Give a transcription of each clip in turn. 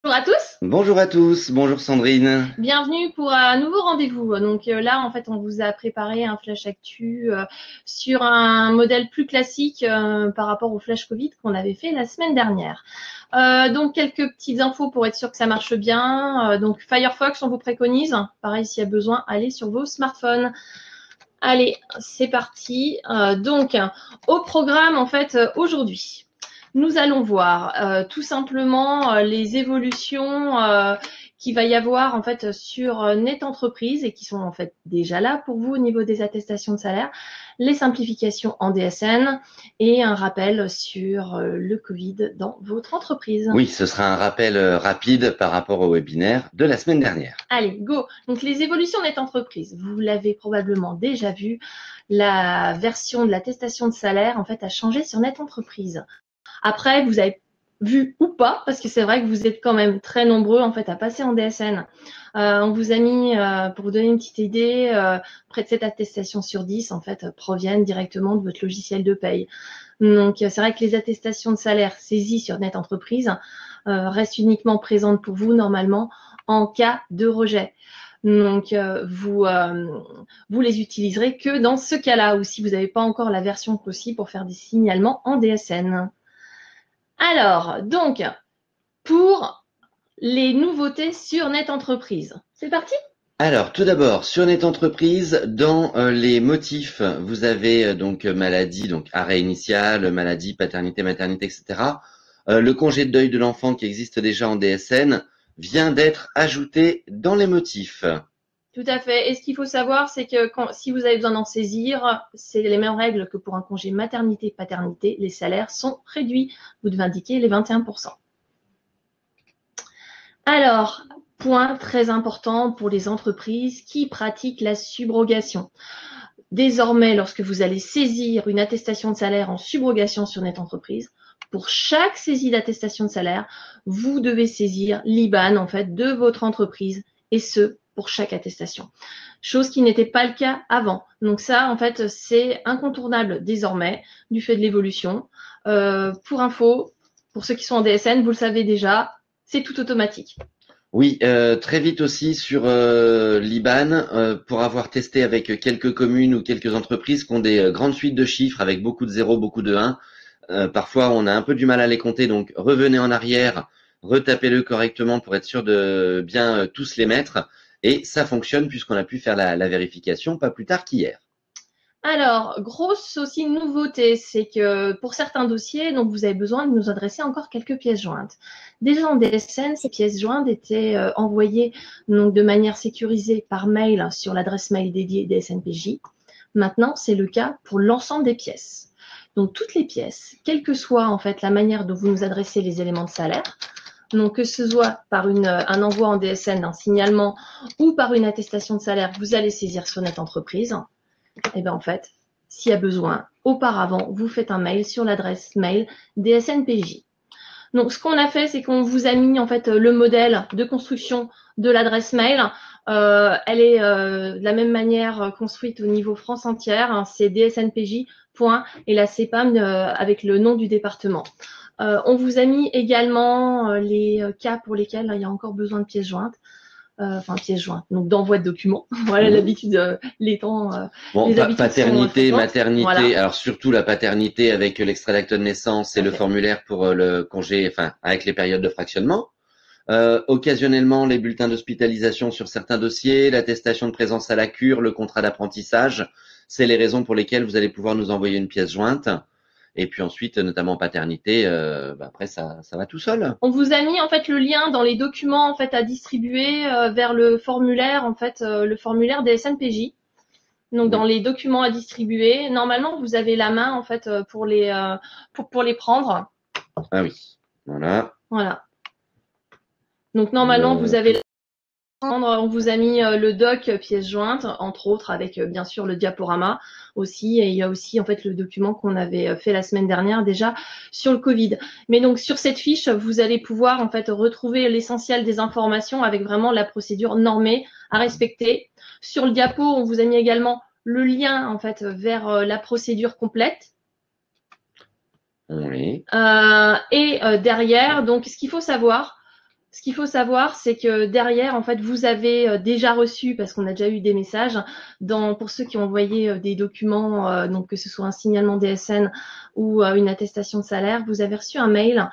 Bonjour à tous, Bonjour à tous, bonjour Sandrine. bienvenue pour un nouveau rendez-vous. Donc là, en fait, on vous a préparé un flash actu sur un modèle plus classique par rapport au flash Covid qu'on avait fait la semaine dernière. Donc quelques petites infos pour être sûr que ça marche bien. Donc Firefox, on vous préconise. Pareil, s'il y a besoin, allez sur vos smartphones. Allez, c'est parti. Donc, au programme, en fait, aujourd'hui, nous allons voir tout simplement les évolutions qu'il va y avoir en fait sur Net Entreprise et qui sont en fait déjà là pour vous au niveau des attestations de salaire, les simplifications en DSN et un rappel sur le Covid dans votre entreprise. Oui, ce sera un rappel rapide par rapport au webinaire de la semaine dernière. Allez, go. Donc, les évolutions Net Entreprise, vous l'avez probablement déjà vu, la version de l'attestation de salaire, en fait, a changé sur Net Entreprise. Après, vous avez vu ou pas, parce que c'est vrai que vous êtes quand même très nombreux, en fait, à passer en DSN. On vous a mis, pour vous donner une petite idée, près de 7 attestations sur 10, en fait, proviennent directement de votre logiciel de paye. Donc, c'est vrai que les attestations de salaire saisies sur Net Entreprise restent uniquement présentes pour vous, normalement, en cas de rejet. Donc, vous les utiliserez que dans ce cas-là, ou si vous n'avez pas encore la version possible pour faire des signalements en DSN. Alors, donc, pour les nouveautés sur Net Entreprise, c'est parti? Alors, tout d'abord, sur Net Entreprise, dans les motifs, vous avez donc maladie, donc arrêt initial, maladie, paternité, maternité, etc. Le congé de deuil de l'enfant qui existe déjà en DSN vient d'être ajouté dans les motifs. Tout à fait. Et ce qu'il faut savoir, c'est que si vous avez besoin d'en saisir, c'est les mêmes règles que pour un congé maternité-paternité. Les salaires sont réduits. Vous devez indiquer les 21%. Alors, point très important pour les entreprises qui pratiquent la subrogation. Désormais, lorsque vous allez saisir une attestation de salaire en subrogation sur Net Entreprise, pour chaque saisie d'attestation de salaire, vous devez saisir l'IBAN en fait de votre entreprise et ce pour chaque attestation. Chose qui n'était pas le cas avant. Donc ça, en fait, c'est incontournable désormais du fait de l'évolution. Pour info, pour ceux qui sont en DSN, vous le savez déjà, c'est tout automatique. Oui, très vite aussi sur l'IBAN, pour avoir testé avec quelques communes ou quelques entreprises qui ont des grandes suites de chiffres avec beaucoup de zéros, beaucoup de 1. Parfois, on a un peu du mal à les compter, donc revenez en arrière, retapez-le correctement pour être sûr de bien tous les mettre. Et ça fonctionne puisqu'on a pu faire la vérification pas plus tard qu'hier. Alors, grosse aussi nouveauté, c'est que pour certains dossiers, donc vous avez besoin de nous adresser encore quelques pièces jointes. Déjà en DSN, ces pièces jointes étaient envoyées donc, de manière sécurisée par mail sur l'adresse mail dédiée DSNPJ. Maintenant, c'est le cas pour l'ensemble des pièces. Donc toutes les pièces, quelle que soit en fait la manière dont vous nous adressez les éléments de salaire, donc que ce soit par un envoi en DSN d'un signalement ou par une attestation de salaire, vous allez saisir sur Net Entreprise. Et bien en fait, s'il y a besoin, auparavant, vous faites un mail sur l'adresse mail DSNPJ. Donc ce qu'on a fait, c'est qu'on vous a mis en fait le modèle de construction de l'adresse mail. Elle est de la même manière construite au niveau France entière. Hein, c'est DSNPJ. Et la CEPAM avec le nom du département. On vous a mis également les cas pour lesquels il y a encore besoin de pièces jointes. Enfin, pièces jointes, donc d'envoi de documents. Voilà, l'habitude, les temps, Bon, les habitudes sont paternité, fréquentes. maternité, Voilà. alors surtout la paternité avec l'extrait d'acte de naissance et le formulaire pour le congé, enfin avec les périodes de fractionnement. Occasionnellement, les bulletins d'hospitalisation sur certains dossiers, l'attestation de présence à la cure, le contrat d'apprentissage, c'est les raisons pour lesquelles vous allez pouvoir nous envoyer une pièce jointe. Et puis ensuite, notamment paternité, après ça va tout seul. On vous a mis en fait le lien dans les documents en fait à distribuer vers le formulaire le formulaire des SNPJ. Donc dans Oui. les documents à distribuer, normalement vous avez la main en fait pour les prendre. Ah oui, voilà. Voilà. Donc normalement vous avez on vous a mis le doc pièce jointe, entre autres, avec bien sûr le diaporama aussi. Et il y a aussi en fait le document qu'on avait fait la semaine dernière déjà sur le Covid. Mais donc sur cette fiche, vous allez pouvoir en fait retrouver l'essentiel des informations avec vraiment la procédure normée à respecter. Sur le diapo, on vous a mis également le lien en fait vers la procédure complète. Oui. Et derrière, donc ce qu'il faut savoir, Ce qu'il faut savoir, c'est que derrière, en fait, vous avez déjà reçu, parce qu'on a déjà eu des messages, pour ceux qui ont envoyé des documents, donc que ce soit un signalement DSN ou une attestation de salaire, vous avez reçu un mail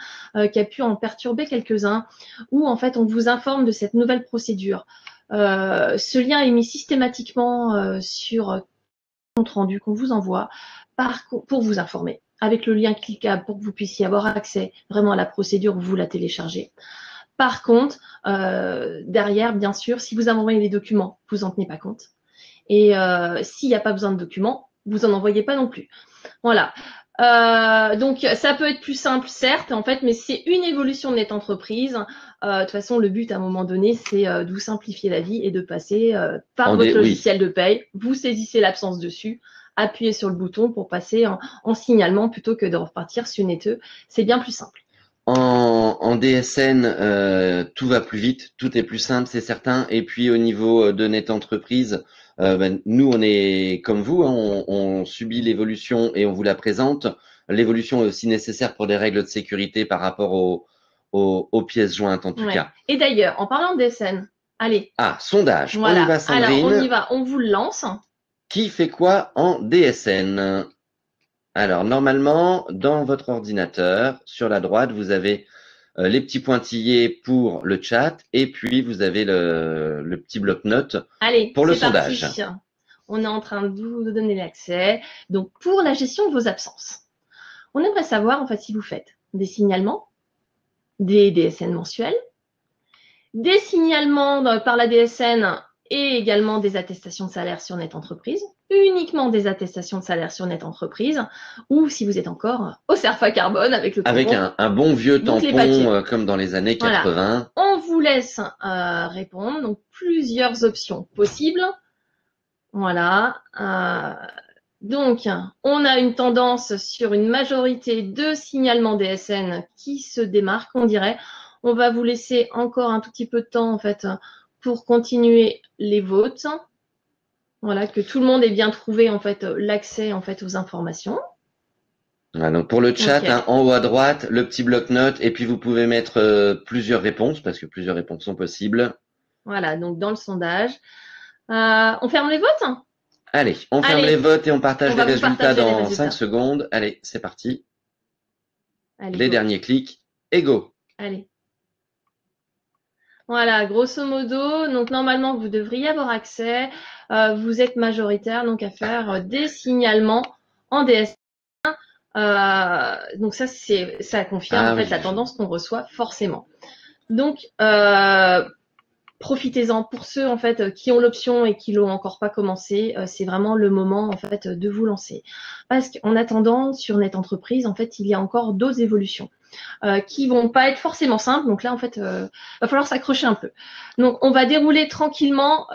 qui a pu en perturber quelques-uns, où en fait, on vous informe de cette nouvelle procédure. Ce lien est mis systématiquement sur le compte rendu qu'on vous envoie pour vous informer, avec le lien cliquable pour que vous puissiez avoir accès vraiment à la procédure, vous la téléchargez. Par contre, derrière, bien sûr, si vous avez envoyé les documents, vous n'en tenez pas compte. Et s'il n'y a pas besoin de documents, vous n'en envoyez pas non plus. Voilà. Donc, ça peut être plus simple, certes, en fait, mais c'est une évolution de NetEntreprise. De toute façon, le but, à un moment donné, c'est de vous simplifier la vie et de passer par votre logiciel de paye. Vous saisissez l'absence dessus, appuyez sur le bouton pour passer en signalement plutôt que de repartir sur Neteux. C'est bien plus simple. En DSN, tout va plus vite, tout est plus simple, c'est certain. Et puis au niveau de NetEntreprise, nous on est comme vous, hein, on subit l'évolution et on vous la présente. L'évolution est aussi nécessaire pour des règles de sécurité par rapport aux pièces jointes en tout cas. Et d'ailleurs, en parlant de DSN, allez. Ah, sondage. Voilà. On y va, Sandrine. Alors on y va, on vous le lance. Qui fait quoi en DSN? Alors, normalement, dans votre ordinateur, sur la droite, vous avez les petits pointillés pour le chat et puis vous avez le petit bloc-notes pour le sondage. Parti. On est en train de vous donner l'accès. Donc, pour la gestion de vos absences, on aimerait savoir, en fait, si vous faites des signalements, des DSN mensuels, des signalements par la DSN et également des attestations de salaire sur NetEntreprise, uniquement des attestations de salaire sur NetEntreprise, ou si vous êtes encore au Cerfa Carbone avec le tampon. Avec un bon vieux tampon comme dans les années 80. Voilà. On vous laisse répondre, donc plusieurs options possibles. Voilà. Donc, on a une tendance sur une majorité de signalements DSN qui se démarquent, on dirait. On va vous laisser encore un tout petit peu de temps, en fait, pour continuer les votes. Voilà, que tout le monde ait bien trouvé, en fait, l'accès, en fait, aux informations. Voilà, donc pour le chat, okay. En haut à droite, le petit bloc-notes, et puis vous pouvez mettre plusieurs réponses, parce que plusieurs réponses sont possibles. Voilà, donc dans le sondage. On ferme les votes? Allez, on ferme les votes et on partage les résultats dans 5 secondes. Allez, c'est parti. Allez, les derniers clics et go. Allez. Voilà, grosso modo, donc normalement, vous devriez avoir accès. Vous êtes majoritaire, donc à faire des signalements en DSN. Donc ça confirme en fait la tendance qu'on reçoit forcément. Donc, profitez-en pour ceux en fait qui ont l'option et qui l'ont encore pas commencé. C'est vraiment le moment en fait de vous lancer. Parce qu'en attendant, sur NetEntreprise, en fait, il y a encore d'autres évolutions. Qui vont pas être forcément simples. Donc là, en fait, va falloir s'accrocher un peu. Donc, on va dérouler tranquillement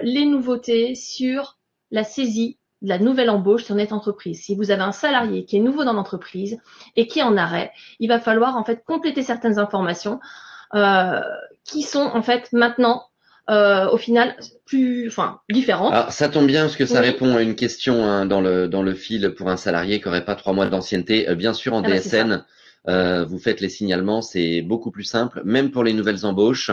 les nouveautés sur la saisie de la nouvelle embauche sur NetEntreprise. Si vous avez un salarié qui est nouveau dans l'entreprise et qui est en arrêt, il va falloir en fait compléter certaines informations qui sont en fait maintenant au final différentes. Alors ça tombe bien parce que ça répond à une question dans le fil pour un salarié qui n'aurait pas 3 mois d'ancienneté. Bien sûr, en DSN, vous faites les signalements, c'est beaucoup plus simple, même pour les nouvelles embauches.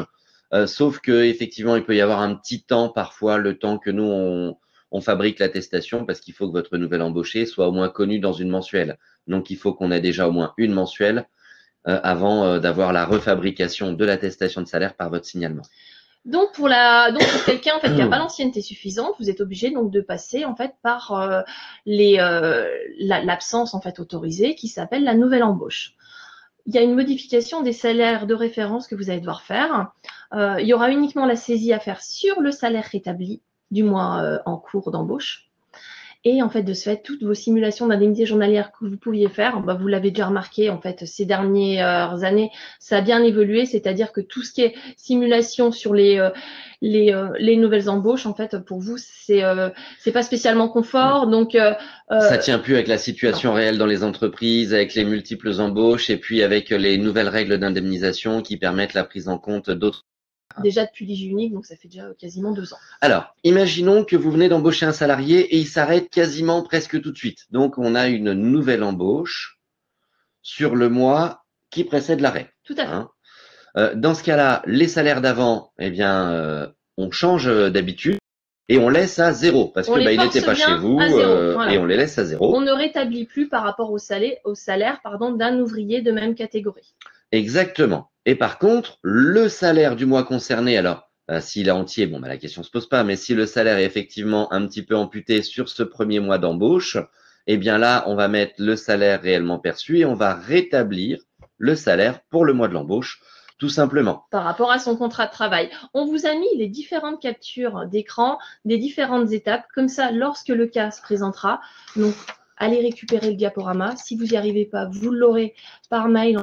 Sauf que effectivement, il peut y avoir un petit temps parfois, le temps que nous on fabrique l'attestation, parce qu'il faut que votre nouvelle embauchée soit au moins connue dans une mensuelle. Donc il faut qu'on ait déjà au moins une mensuelle avant d'avoir la refabrication de l'attestation de salaire par votre signalement. Donc pour quelqu'un en fait qui n'a pas l'ancienneté suffisante, vous êtes obligé donc de passer en fait par l'absence en fait autorisée qui s'appelle la nouvelle embauche. Il y a une modification des salaires de référence que vous allez devoir faire. Il y aura uniquement la saisie à faire sur le salaire rétabli du mois en cours d'embauche. Et en fait, de ce fait, toutes vos simulations d'indemnité journalière que vous pouviez faire, vous l'avez déjà remarqué, en fait, ces dernières années, ça a bien évolué. C'est-à-dire que tout ce qui est simulation sur les nouvelles embauches, en fait, pour vous, c'est pas spécialement confort. Donc, ça tient plus avec la situation réelle dans les entreprises, avec les multiples embauches et puis avec les nouvelles règles d'indemnisation qui permettent la prise en compte d'autres. Déjà depuis l'IGE unique, donc ça fait déjà quasiment 2 ans. Alors, imaginons que vous venez d'embaucher un salarié et il s'arrête quasiment presque tout de suite. Donc, on a une nouvelle embauche sur le mois qui précède l'arrêt. Tout à fait. Dans ce cas-là, les salaires d'avant, eh bien, on change d'habitude et on laisse à 0 parce On que les il n'était force pas chez bien vous à 0. et Voilà. on les laisse à 0. On ne rétablit plus par rapport au salaire d'un ouvrier de même catégorie. Exactement. Et par contre, le salaire du mois concerné, alors s'il est entier, bon, la question se pose pas, mais si le salaire est effectivement un petit peu amputé sur ce premier mois d'embauche, eh bien là, on va mettre le salaire réellement perçu et on va rétablir le salaire pour le mois de l'embauche, tout simplement. Par rapport à son contrat de travail. On vous a mis les différentes captures d'écran des différentes étapes. Comme ça, lorsque le cas se présentera, donc allez récupérer le diaporama. Si vous n'y arrivez pas, vous l'aurez par mail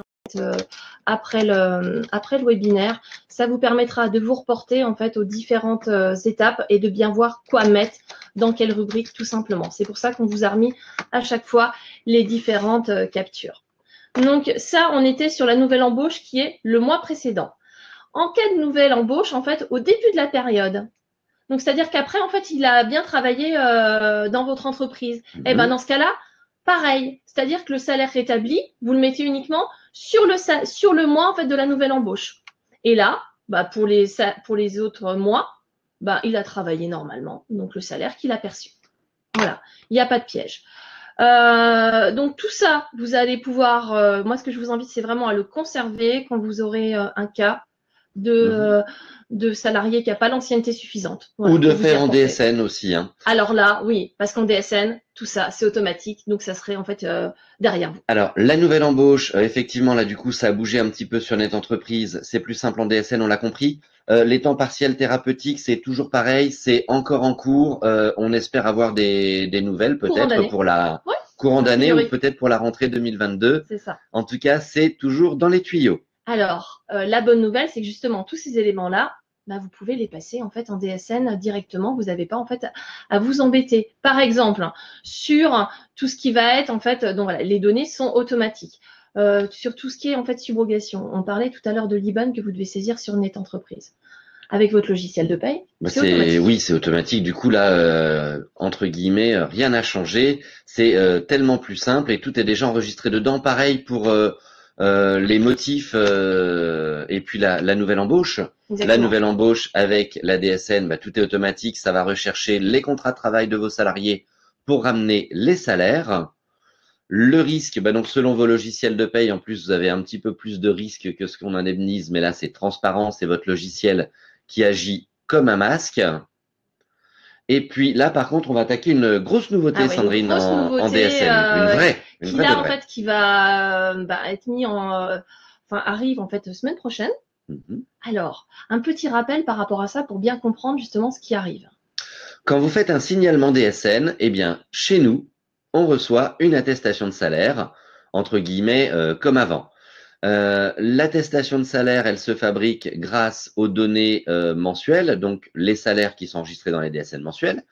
après le webinaire. Ça vous permettra de vous reporter en fait aux différentes étapes et de bien voir quoi mettre dans quelle rubrique tout simplement. C'est pour ça qu'on vous a remis à chaque fois les différentes captures. Donc ça, on était sur la nouvelle embauche qui est le mois précédent. En cas de nouvelle embauche, en fait, au début de la période, donc c'est-à-dire qu'après, en fait, il a bien travaillé dans votre entreprise. Et ben dans ce cas-là, pareil, c'est-à-dire que le salaire rétabli, vous le mettez uniquement sur le mois en fait de la nouvelle embauche. Et là, pour les autres mois, il a travaillé normalement, donc le salaire qu'il a perçu. Voilà, il n'y a pas de piège. Donc tout ça, vous allez pouvoir, moi ce que je vous invite, c'est vraiment à le conserver quand vous aurez un cas de salarié qui n'a pas l'ancienneté suffisante. Voilà, ou de faire en DSN aussi. Hein. Alors là, oui, parce qu'en DSN, tout ça, c'est automatique, donc ça serait en fait derrière vous. Alors, la nouvelle embauche, effectivement, là, du coup, ça a bougé un petit peu sur Net Entreprise. C'est plus simple en DSN, on l'a compris. Les temps partiels thérapeutiques, c'est toujours pareil, c'est encore en cours. On espère avoir des nouvelles, peut-être pour la courant d'année ou peut-être pour la rentrée 2022. C'est ça. En tout cas, c'est toujours dans les tuyaux. Alors, la bonne nouvelle, c'est que justement, tous ces éléments-là, vous pouvez les passer en fait en DSN directement. Vous n'avez pas en fait à vous embêter. Par exemple, sur tout ce qui va être en fait, donc voilà, les données sont automatiques. Sur tout ce qui est en fait subrogation. On parlait tout à l'heure de l'IBAN que vous devez saisir sur Net Entreprise. Avec votre logiciel de paye, oui, c'est automatique. Du coup, là, entre guillemets, rien n'a changé. C'est tellement plus simple et tout est déjà enregistré dedans. Pareil pour les motifs et puis la nouvelle embauche. Exactement. La nouvelle embauche avec la DSN, tout est automatique. Ça va rechercher les contrats de travail de vos salariés pour ramener les salaires. Le risque, donc selon vos logiciels de paye, en plus, vous avez un petit peu plus de risque que ce qu'on indemnise, mais là, c'est transparent, c'est votre logiciel qui agit comme un masque. Et puis là, par contre, on va attaquer une grosse nouveauté, Sandrine, en DSN. Une vraie. Qui va être mis arrive en fait semaine prochaine. Alors, un petit rappel par rapport à ça pour bien comprendre justement ce qui arrive. Quand vous faites un signalement DSN, eh bien, chez nous, on reçoit une attestation de salaire, entre guillemets, comme avant. L'attestation de salaire, elle se fabrique grâce aux données mensuelles, donc les salaires qui sont enregistrés dans les DSN mensuels,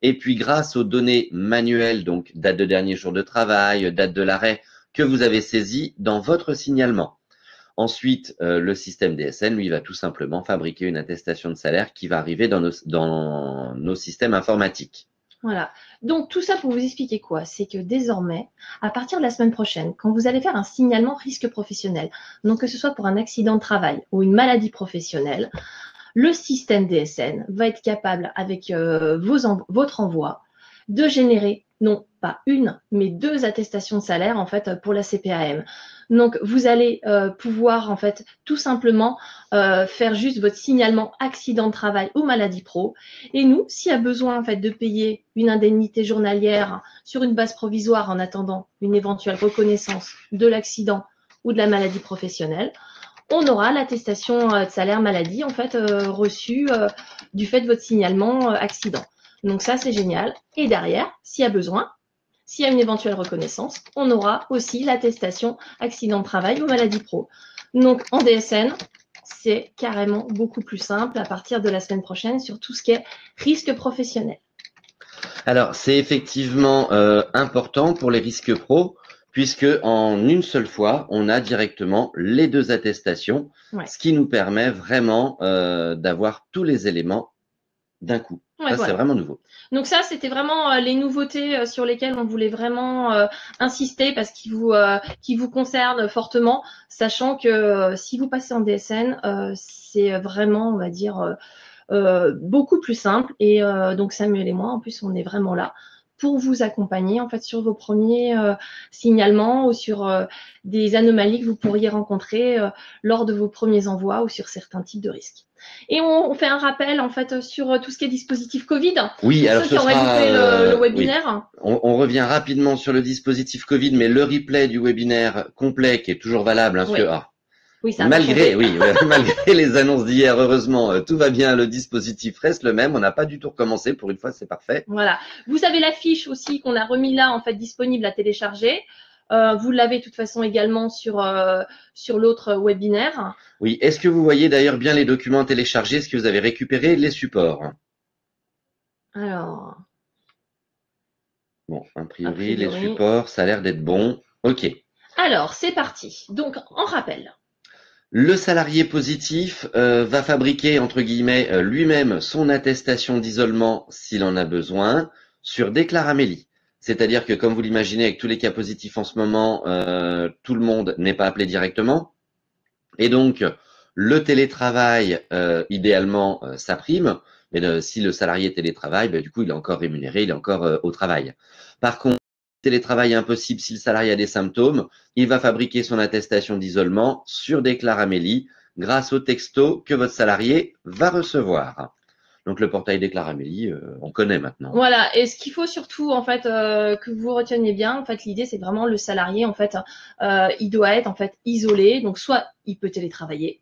et puis grâce aux données manuelles, donc date de dernier jour de travail, date de l'arrêt, que vous avez saisi dans votre signalement. Ensuite, le système DSN, lui, va tout simplement fabriquer une attestation de salaire qui va arriver dans nos systèmes informatiques. Voilà. Donc, tout ça pour vous expliquer quoi? C'est que désormais, à partir de la semaine prochaine, quand vous allez faire un signalement risque professionnel, donc que ce soit pour un accident de travail ou une maladie professionnelle, le système DSN va être capable, avec votre envoi, de générer non pas une, mais 2 attestations de salaire en fait pour la CPAM. Donc vous allez pouvoir en fait tout simplement faire juste votre signalement accident de travail ou maladie pro. Et nous, s'il y a besoin en fait de payer une indemnité journalière sur une base provisoire en attendant une éventuelle reconnaissance de l'accident ou de la maladie professionnelle, on aura l'attestation de salaire maladie en fait reçue du fait de votre signalement accident. Donc ça, c'est génial. Et derrière, s'il y a besoin, s'il y a une éventuelle reconnaissance, on aura aussi l'attestation accident de travail ou maladie pro. Donc en DSN, c'est carrément beaucoup plus simple à partir de la semaine prochaine sur tout ce qui est risque professionnel. Alors, c'est effectivement important pour les risques pro, puisque en une seule fois, on a directement les 2 attestations, ce qui nous permet vraiment d'avoir tous les éléments d'un coup. Ouais, Ça, c'est voilà. vraiment nouveau. Donc ça, c'était vraiment les nouveautés sur lesquelles on voulait vraiment insister parce qui vous concernent fortement, sachant que si vous passez en DSN, c'est vraiment, on va dire, beaucoup plus simple. Et donc Samuel et moi, en plus, on est vraiment là pour vous accompagner en fait sur vos premiers signalements ou sur des anomalies que vous pourriez rencontrer lors de vos premiers envois ou sur certains types de risques. Et on fait un rappel en fait sur tout ce qui est dispositif Covid Oui, pour alors ceux ce qui auraient sera, loupé le oui. webinaire. On revient rapidement sur le dispositif Covid, mais le replay du webinaire complet qui est toujours valable, hein, parce Oui, que oui, ça n'a pas malgré, changé. oui, malgré les annonces d'hier, heureusement, tout va bien, le dispositif reste le même. On n'a pas du tout recommencé. Pour une fois, c'est parfait. Voilà. Vous avez la fiche aussi qu'on a remis là, en fait, disponible à télécharger. Vous l'avez de toute façon également sur l'autre webinaire. Oui. Est-ce que vous voyez d'ailleurs bien les documents téléchargés? Est-ce que vous avez récupéré les supports? Alors, Bon, a a priori, les priori. supports, ça a l'air d'être bon. OK. Alors, c'est parti. Donc, en rappel. Le salarié positif va fabriquer, entre guillemets, lui-même son attestation d'isolement s'il en a besoin sur Déclaramélie. C'est-à-dire que, comme vous l'imaginez, avec tous les cas positifs en ce moment, tout le monde n'est pas appelé directement. Et donc, le télétravail, idéalement, ça prime. Mais si le salarié télétravaille, ben, du coup, il est encore rémunéré, il est encore au travail. Par contre, télétravail est impossible si le salarié a des symptômes. Il va fabriquer son attestation d'isolement sur Déclaramélie grâce au texto que votre salarié va recevoir. Donc, le portail Déclaramélie, on connaît maintenant. Voilà. Et ce qu'il faut surtout, en fait, que vous reteniez bien, en fait, l'idée, c'est vraiment le salarié, en fait, il doit être, en fait, isolé. Donc, soit il peut télétravailler.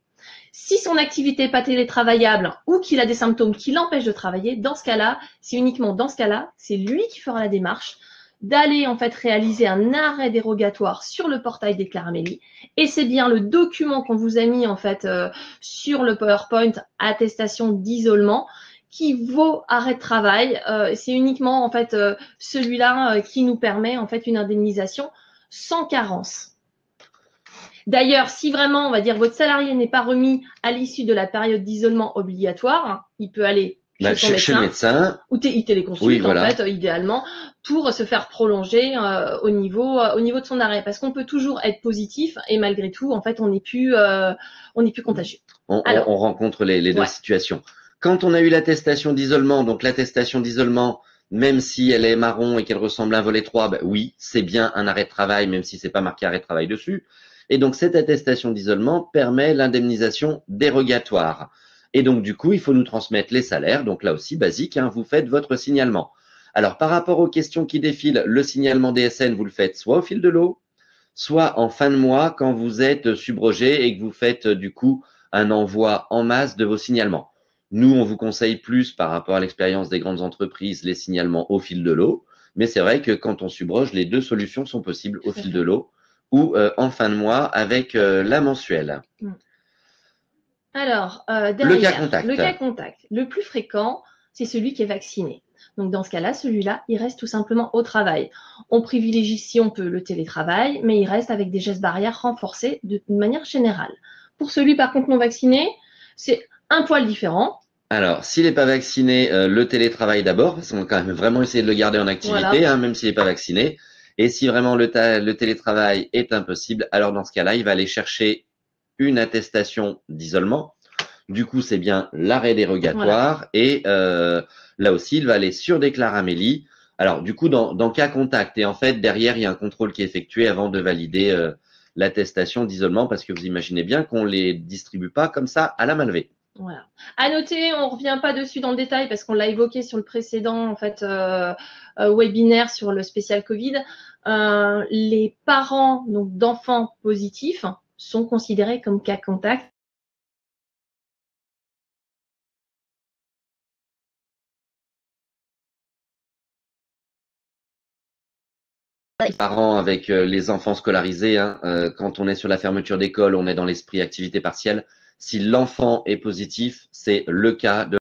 Si son activité n'est pas télétravaillable ou qu'il a des symptômes qui l'empêchent de travailler, dans ce cas-là, c'est uniquement dans ce cas-là, c'est lui qui fera la démarche d'aller en fait réaliser un arrêt dérogatoire sur le portail Déclaramélie. Et c'est bien le document qu'on vous a mis en fait sur le PowerPoint attestation d'isolement qui vaut arrêt de travail. C'est uniquement en fait celui-là qui nous permet en fait une indemnisation sans carence. D'ailleurs, si vraiment, on va dire, votre salarié n'est pas remis à l'issue de la période d'isolement obligatoire, il peut aller chez son Chez le médecin médecin, ou il oui, téléconsulte, en voilà. fait, idéalement, pour se faire prolonger au niveau de son arrêt. Parce qu'on peut toujours être positif et malgré tout, en fait, on n'est plus contagieux. Alors, On rencontre les deux ouais, situations. Quand on a eu l'attestation d'isolement, donc l'attestation d'isolement, même si elle est marron et qu'elle ressemble à un volet 3, ben oui, c'est bien un arrêt de travail, même si c'est pas marqué arrêt de travail dessus. Et donc cette attestation d'isolement permet l'indemnisation dérogatoire. Et donc du coup, il faut nous transmettre les salaires. Donc là aussi, basique, hein, vous faites votre signalement. Alors par rapport aux questions qui défilent, le signalement DSN, vous le faites soit au fil de l'eau, soit en fin de mois quand vous êtes subrogé et que vous faites du coup un envoi en masse de vos signalements. Nous, on vous conseille plus par rapport à l'expérience des grandes entreprises les signalements au fil de l'eau, mais c'est vrai que quand on subroge, les deux solutions sont possibles au tout à fil fait. de l'eau ou en fin de mois avec la mensuelle. Alors, Le cas derrière, le contact. cas contact, le plus fréquent, c'est celui qui est vacciné. Donc, dans ce cas-là, celui-là, il reste tout simplement au travail. On privilégie, si on peut, le télétravail, mais il reste avec des gestes barrières renforcés de manière générale. Pour celui, par contre, non vacciné, c'est un poil différent. Alors, s'il n'est pas vacciné, le télétravail d'abord, parce qu'on va quand même vraiment essayer de le garder en activité, Voilà. hein, même s'il n'est pas vacciné. Et si vraiment le télétravail est impossible, alors dans ce cas-là, il va aller chercher une attestation d'isolement. Du coup, c'est bien l'arrêt Voilà. dérogatoire. Et là aussi, il va aller sur Déclaramélie. Alors, du coup, dans cas contact, et en fait, derrière, il y a un contrôle qui est effectué avant de valider l'attestation d'isolement, parce que vous imaginez bien qu'on les distribue pas comme ça à la main levée. Voilà. À noter, on ne revient pas dessus dans le détail parce qu'on l'a évoqué sur le précédent en fait, webinaire sur le spécial Covid. Les parents donc d'enfants positifs sont considérés comme cas contact. Les parents avec les enfants scolarisés, hein, quand on est sur la fermeture d'école, on est dans l'esprit activité partielle. Si l'enfant est positif, c'est le cas de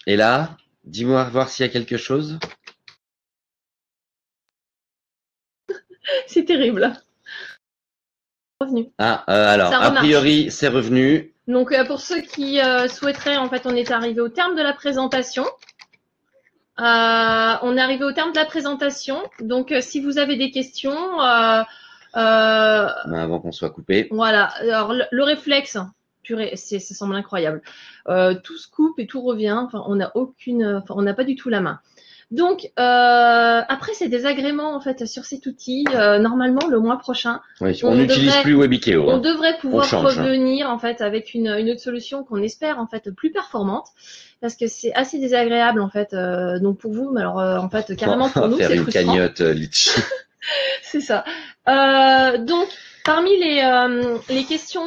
Et là, dis-moi voir s'il y a quelque chose. C'est terrible. Revenu. Ah, alors, Ça a remarche. priori, c'est revenu. Donc, pour ceux qui souhaiteraient, en fait, on est arrivé au terme de la présentation. On est arrivé au terme de la présentation. Donc, si vous avez des questions, Avant qu'on soit coupé. voilà. Alors, le réflexe, purée, ça semble incroyable. Tout se coupe et tout revient. Enfin, on n'a pas du tout la main. Donc, après ces désagréments en fait sur cet outil, normalement le mois prochain, Oui, on n'utilise plus Webikeo. On devrait pouvoir change, revenir en fait avec une autre solution qu'on espère en fait plus performante, parce que c'est assez désagréable en fait. Donc pour vous, mais alors en fait carrément pour nous, faire c'est une frustrant. cagnotte litchi. C'est ça. Donc parmi les questions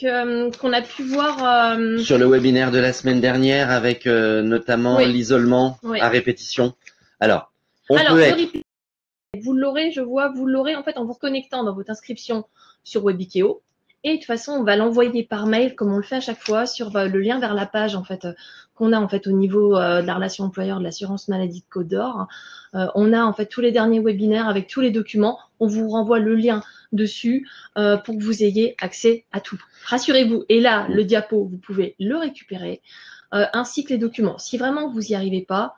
qu'on a pu voir sur le webinaire de la semaine dernière avec notamment Oui. l'isolement Oui. à répétition. Alors, vous l'aurez, je vois, vous l'aurez en fait en vous reconnectant dans votre inscription sur Webikeo. Et de toute façon, on va l'envoyer par mail, comme on le fait à chaque fois, sur le lien vers la page en fait qu'on a en fait au niveau de la relation employeur de l'assurance maladie de Côte d'Or. On a en fait tous les derniers webinaires avec tous les documents. On vous renvoie le lien dessus pour que vous ayez accès à tout. Rassurez-vous. Et là, le diapo, vous pouvez le récupérer, ainsi que les documents. Si vraiment vous n'y arrivez pas,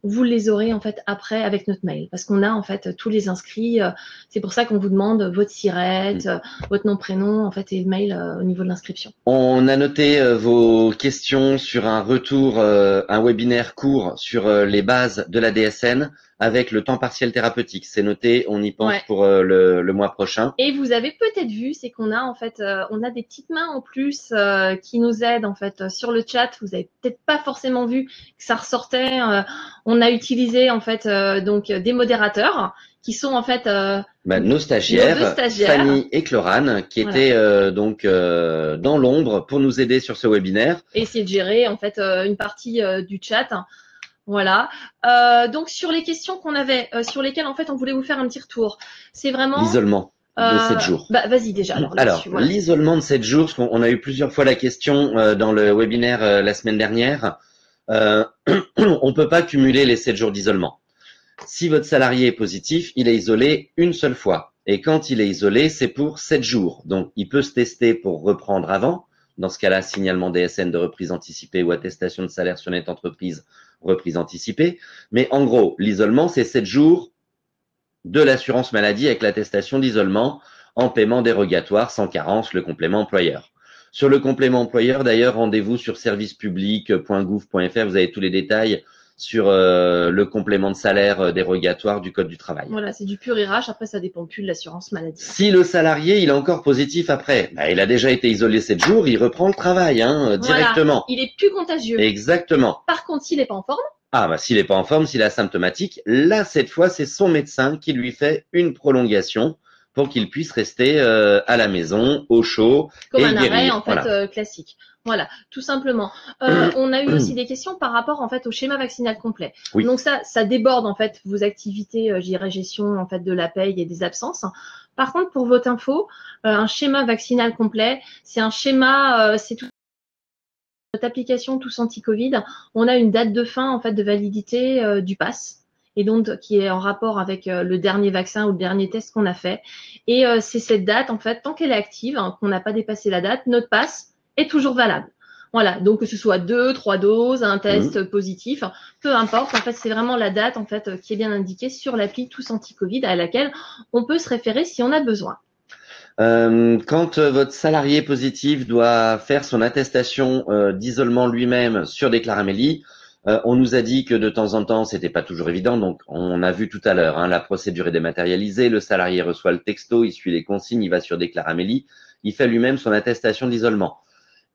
vous les aurez en fait après avec notre mail, parce qu'on a en fait tous les inscrits. C'est pour ça qu'on vous demande votre SIRET, votre nom, prénom, en fait, et le mail au niveau de l'inscription. On a noté vos questions sur un retour, un webinaire court sur les bases de la DSN avec le temps partiel thérapeutique. C'est noté, on y pense pour le mois prochain. Et vous avez peut-être vu, c'est qu'on a en fait, on a des petites mains en plus qui nous aident en fait sur le chat. Vous avez peut-être pas forcément vu que ça ressortait. On a utilisé en fait donc des modérateurs qui sont en fait nos stagiaires, Fanny et Clorane, qui étaient donc dans l'ombre pour nous aider sur ce webinaire. Et essayer de gérer en fait une partie du chat. Voilà. Donc sur les questions qu'on avait, sur lesquelles en fait on voulait vous faire un petit retour, c'est vraiment l'isolement de 7 jours. Bah, vas-y déjà. Alors, l'isolement de 7 jours, parce qu'on a eu plusieurs fois la question dans le webinaire la semaine dernière. On peut pas cumuler les 7 jours d'isolement. Si votre salarié est positif, il est isolé une seule fois. Et quand il est isolé, c'est pour 7 jours. Donc, il peut se tester pour reprendre avant. Dans ce cas-là, signalement DSN de reprise anticipée ou attestation de salaire sur net entreprise, reprise anticipée. Mais en gros, l'isolement, c'est 7 jours de l'assurance maladie avec l'attestation d'isolement en paiement dérogatoire sans carence, le complément employeur. Sur le complément employeur, d'ailleurs, rendez-vous sur servicepublic.gouv.fr. Vous avez tous les détails sur le complément de salaire dérogatoire du Code du travail. Voilà, c'est du pur RH. Après, ça dépend plus de l'assurance maladie. Si le salarié, il est encore positif après, il a déjà été isolé 7 jours, il reprend le travail directement. Il est plus contagieux. Exactement. Par contre, s'il n'est pas en forme, s'il n'est pas en forme, s'il est asymptomatique, là, cette fois, c'est son médecin qui lui fait une prolongation pour qu'il puisse rester à la maison, au chaud, comme et un guérir. arrêt en fait classique. Voilà, tout simplement. On a eu aussi des questions par rapport en fait au schéma vaccinal complet. Oui. Donc ça déborde en fait vos activités, je dirais gestion en fait de la paye et des absences. Par contre, pour votre info, un schéma vaccinal complet, c'est un schéma, c'est tout. Notre application Tous Anti-Covid, on a une date de fin en fait de validité du pass, et donc qui est en rapport avec le dernier vaccin ou le dernier test qu'on a fait. Et c'est cette date en fait, tant qu'elle est active, qu'on n'a pas dépassé la date, notre pass est toujours valable. Voilà, donc que ce soit 2, 3 doses, un test positif, peu importe. En fait, c'est vraiment la date en fait qui est bien indiquée sur l'appli Tous Anti-Covid à laquelle on peut se référer si on a besoin. Quand votre salarié positif doit faire son attestation d'isolement lui-même sur Déclaramélie, on nous a dit que de temps en temps, c'était pas toujours évident. Donc, on a vu tout à l'heure, la procédure est dématérialisée. Le salarié reçoit le texto, il suit les consignes, il va sur Déclaramélie, il fait lui-même son attestation d'isolement.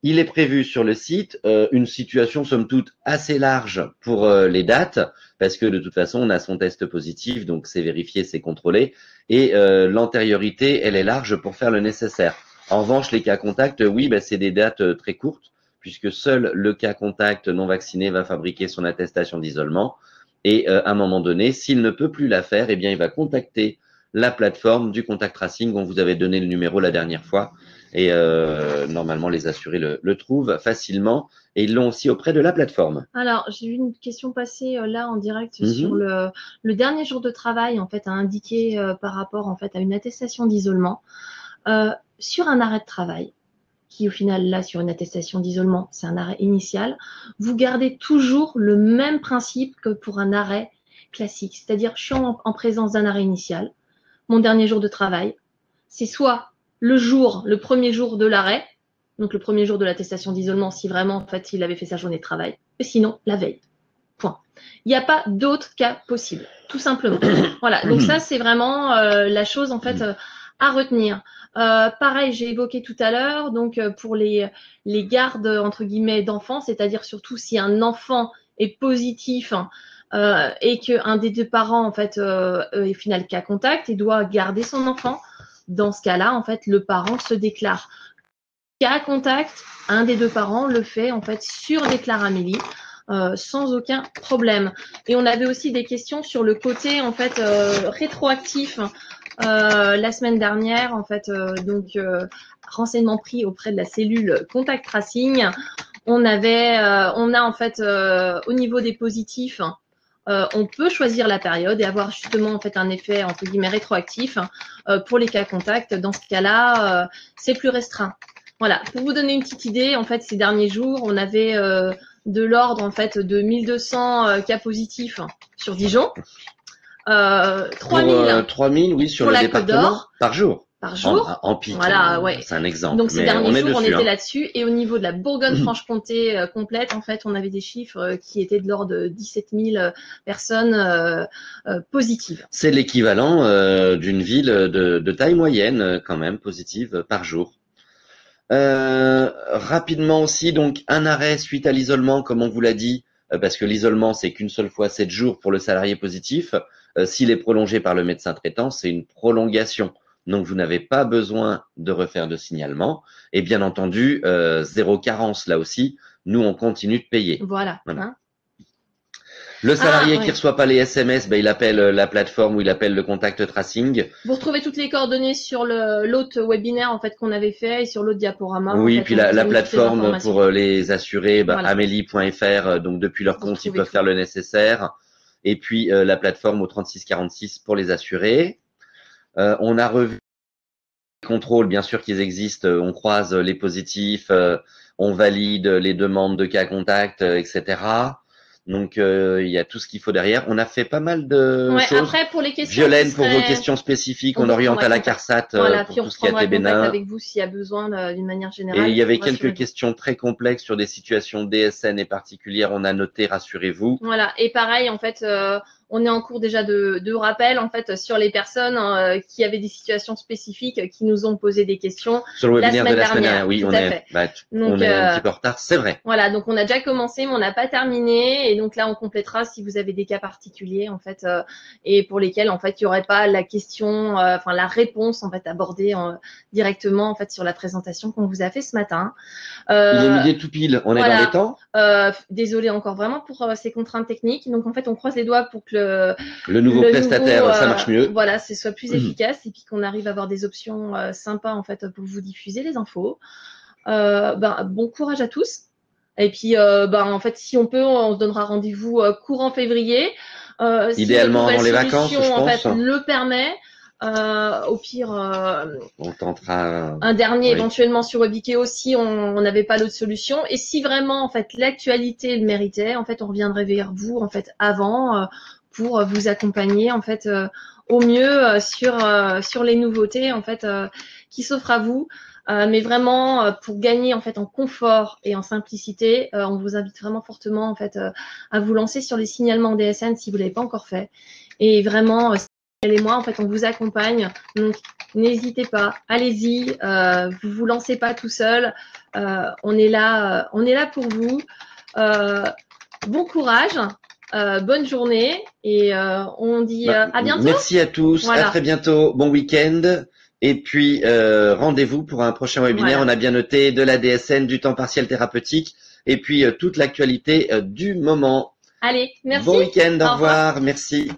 Il est prévu sur le site une situation somme toute assez large pour les dates, parce que de toute façon, on a son test positif, donc c'est vérifié, c'est contrôlé, et l'antériorité, elle est large pour faire le nécessaire. En revanche, les cas contacts, oui, c'est des dates très courtes, puisque seul le cas contact non vacciné va fabriquer son attestation d'isolement, et à un moment donné, s'il ne peut plus la faire, eh bien, il va contacter la plateforme du contact tracing dont vous avez donné le numéro la dernière fois, Et normalement, les assurés le trouvent facilement et ils l'ont aussi auprès de la plateforme. Alors, j'ai vu une question passer là en direct sur le dernier jour de travail, en fait, à indiquer par rapport en fait à une attestation d'isolement sur un arrêt de travail, qui au final là sur une attestation d'isolement, c'est un arrêt initial. Vous gardez toujours le même principe que pour un arrêt classique, c'est-à-dire je suis en présence d'un arrêt initial. Mon dernier jour de travail, c'est soit le premier jour de l'arrêt, donc le premier jour de l'attestation d'isolement, si vraiment en fait il avait fait sa journée de travail, et sinon la veille. Point. Il n'y a pas d'autre cas possible, tout simplement. Voilà. Donc ça c'est vraiment la chose en fait à retenir. Pareil, j'ai évoqué tout à l'heure, donc pour les gardes entre guillemets d'enfants, c'est-à-dire surtout si un enfant est positif et qu'un des deux parents en fait est final cas contact et doit garder son enfant. Dans ce cas-là, en fait, le parent se déclare cas contact. Un des deux parents le fait en fait sur Déclare Amélie sans aucun problème. Et on avait aussi des questions sur le côté en fait rétroactif. La semaine dernière, en fait, renseignements pris auprès de la cellule contact tracing. On a en fait au niveau des positifs. On peut choisir la période et avoir justement en fait un effet entre guillemets rétroactif pour les cas contacts. Dans ce cas-là, c'est plus restreint. Voilà. Pour vous donner une petite idée, en fait, ces derniers jours, on avait de l'ordre en fait de 1200 cas positifs sur Dijon. 3000. 3000, oui, sur le département par jour. Par jour. En pic. Voilà, ouais. C'est un exemple. Donc ces derniers jours, on était hein. là-dessus. Et au niveau de la Bourgogne-Franche-Comté complète, en fait, on avait des chiffres qui étaient de l'ordre de 17 000 personnes positives. C'est l'équivalent d'une ville de taille moyenne, quand même, positive par jour. Rapidement aussi, donc un arrêt suite à l'isolement, comme on vous l'a dit, parce que l'isolement, c'est qu'une seule fois 7 jours pour le salarié positif. S'il est prolongé par le médecin traitant, c'est une prolongation. Donc, vous n'avez pas besoin de refaire de signalement. Et bien entendu, zéro carence là aussi. Nous, on continue de payer. Voilà. Hein. Le salarié qui reçoit pas les SMS, il appelle la plateforme ou il appelle le contact tracing. Vous retrouvez toutes les coordonnées sur l'autre webinaire en fait qu'on avait fait et sur l'autre diaporama. Oui, en fait, puis la plateforme pour les assurés, voilà. Amélie.fr, donc depuis leur compte, ils peuvent faire le nécessaire. Et puis la plateforme au 3646 pour les assurés. On a revu les contrôles, bien sûr qu'ils existent. On croise les positifs, on valide les demandes de cas contact, etc. Donc, il y a tout ce qu'il faut derrière. On a fait pas mal de choses. Après, pour les questions Violaine, pour vos questions spécifiques, on oriente à la CARSAT pour tout ce qui a été bénin. Avec vous s'il y a besoin d'une manière générale. Et il y avait quelques questions très complexes sur des situations DSN et particulières. On a noté, rassurez-vous. Voilà. Et pareil, en fait, on est en cours déjà de rappel en fait sur les personnes qui avaient des situations spécifiques qui nous ont posé des questions. Sur le webinaire de la semaine dernière, oui, on est un petit peu en retard, c'est vrai. Voilà, donc on a déjà commencé, mais on n'a pas terminé, et donc là on complétera si vous avez des cas particuliers en fait, et pour lesquels en fait il y aurait pas la question, enfin la réponse en fait abordée directement en fait sur la présentation qu'on vous a fait ce matin. Il est midi tout pile, on est dans les temps. Désolé encore vraiment pour ces contraintes techniques, donc en fait on croise les doigts pour que le nouveau prestataire, ça marche mieux. Voilà, ce soit plus efficace et puis qu'on arrive à avoir des options sympas en fait pour vous diffuser les infos. Bon courage à tous. Et puis, en fait, si on peut, on se donnera rendez-vous courant février. Idéalement avant les vacances, je pense. En fait, le permet. Au pire, on tentera un dernier éventuellement sur Webike aussi. On n'avait pas d'autre solution. Et si vraiment, en fait, l'actualité le méritait, en fait, on reviendrait vers vous en fait avant pour vous accompagner en fait au mieux sur les nouveautés en fait qui s'offrent à vous. Mais vraiment, pour gagner en fait en confort et en simplicité, on vous invite vraiment fortement en fait à vous lancer sur les signalements DSN si vous l'avez pas encore fait. Et vraiment, elle et moi, en fait, on vous accompagne. Donc, n'hésitez pas, allez-y. Vous lancez pas tout seul. On est là pour vous. Bon courage. Bonne journée et on dit à bientôt. Merci à tous, à très bientôt, bon week-end. Et puis, rendez-vous pour un prochain webinaire. Voilà. On a bien noté de la DSN, du temps partiel thérapeutique et puis toute l'actualité du moment. Allez, merci. Bon week-end, au revoir, merci.